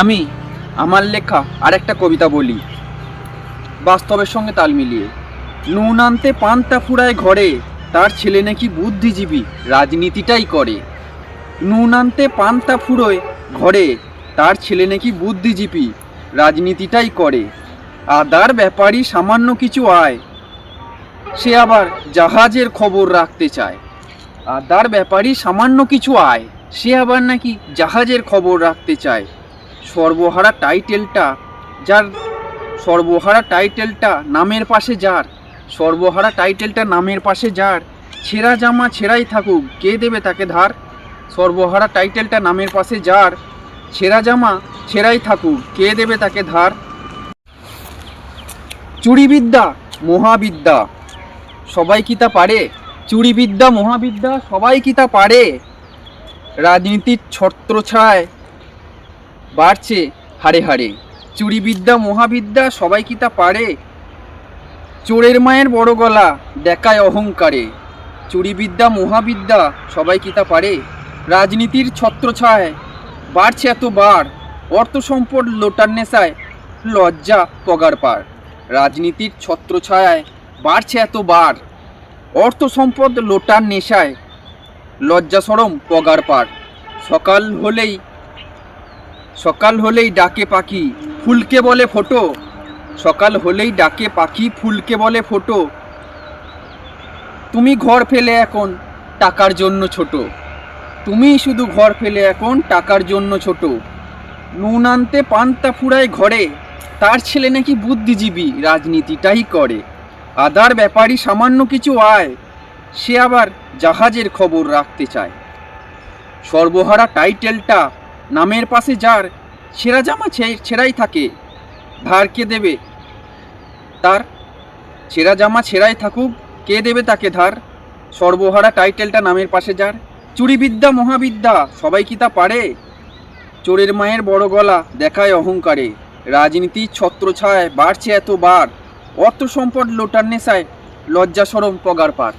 আমি আমার লেখা আরেকটা কবিতা বলি বাস্তবের সঙ্গে তাল মিলিয়ে। নুন আনতে পান্তা ফুরায় ঘরে, তার ছেলে নাকি বুদ্ধিজীবী, রাজনীতিটাই করে। নুন আনতে পান্তা ফুরোয় ঘরে, তার ছেলে নাকি বুদ্ধিজীবী, রাজনীতিটাই করে। আদার ব্যাপারই সামান্য কিছু আয়, সে আবার জাহাজের খবর রাখতে চায়। আদার ব্যাপারই সামান্য কিছু আয়, সে আবার নাকি জাহাজের খবর রাখতে চায়। সর্বহারা টাইটেলটা যার, সর্বহারা টাইটেলটা নামের পাশে যার, সর্বহারা টাইটেলটা নামের পাশে যার, ছেঁড়া জামা ছেঁড়াই থাকুক, কে দেবে তাকে ধার। সর্বহারা টাইটেলটা নামের পাশে যার, ছেঁড়া জামা ছেঁড়াই থাকুক, কে দেবে তাকে ধার। চুরিবিদ্যা মহাবিদ্যা, সবাই কি তা পারে? চুরিবিদ্যা মহাবিদ্যা, সবাই কি তা পারে? রাজনীতির ছত্রছায়ায় বাড়ছে হারে হারে। চুরিবিদ্যা মহাবিদ্যা, সবাই কি তা পারে? চোরের মায়ের বড় গলা দেখায় অহংকারে। চুরিবিদ্যা মহাবিদ্যা, সবাই কি তা পারে? রাজনীতির ছত্রছায়ায় বাড়ছে এতবার, অর্থ সম্পদ লোটার নেশায় লজ্জা পগার পার। রাজনীতির ছত্রছায়ায় বাড়ছে এতবার, অর্থ সম্পদ লোটার নেশায় লজ্জা সরম পগার পার। সকাল হলেই ডাকে পাখি, ফুলকে বলে ফোটো। সকাল হলেই ডাকে পাখি, ফুলকে বলে ফোটো। তুমি ঘর ফেলে এখন টাকার জন্য ছোট, তুমি শুধু ঘর ফেলে এখন টাকার জন্য ছোট। নুন আনতে পান্তা ফুরায় ঘরে, তার ছেলে নাকি বুদ্ধিজীবী, রাজনীতিটাই করে। আদার ব্যাপারই সামান্য কিছু আয়, সে আবার জাহাজের খবর রাখতে চায়। সর্বহারা টাইটেলটা নামের পাশে যার, ছেঁড়া জামা ছেঁড়াই থাকে, ধার কে দেবে তার। ছেঁড়া জামা ছেঁড়াই থাকুক, কে দেবে তাকে ধার। সর্বহারা টাইটেলটা নামের পাশে যার। চুরিবিদ্যা মহাবিদ্যা, সবাই কি তা পারে? চোরের মায়ের বড় গলা দেখায় অহংকারে। রাজনীতির ছত্রছায়ায় বাড়ছে এতবার, অর্থ সম্পদ লোটার নেশায় লজ্জা সরম পগার পার।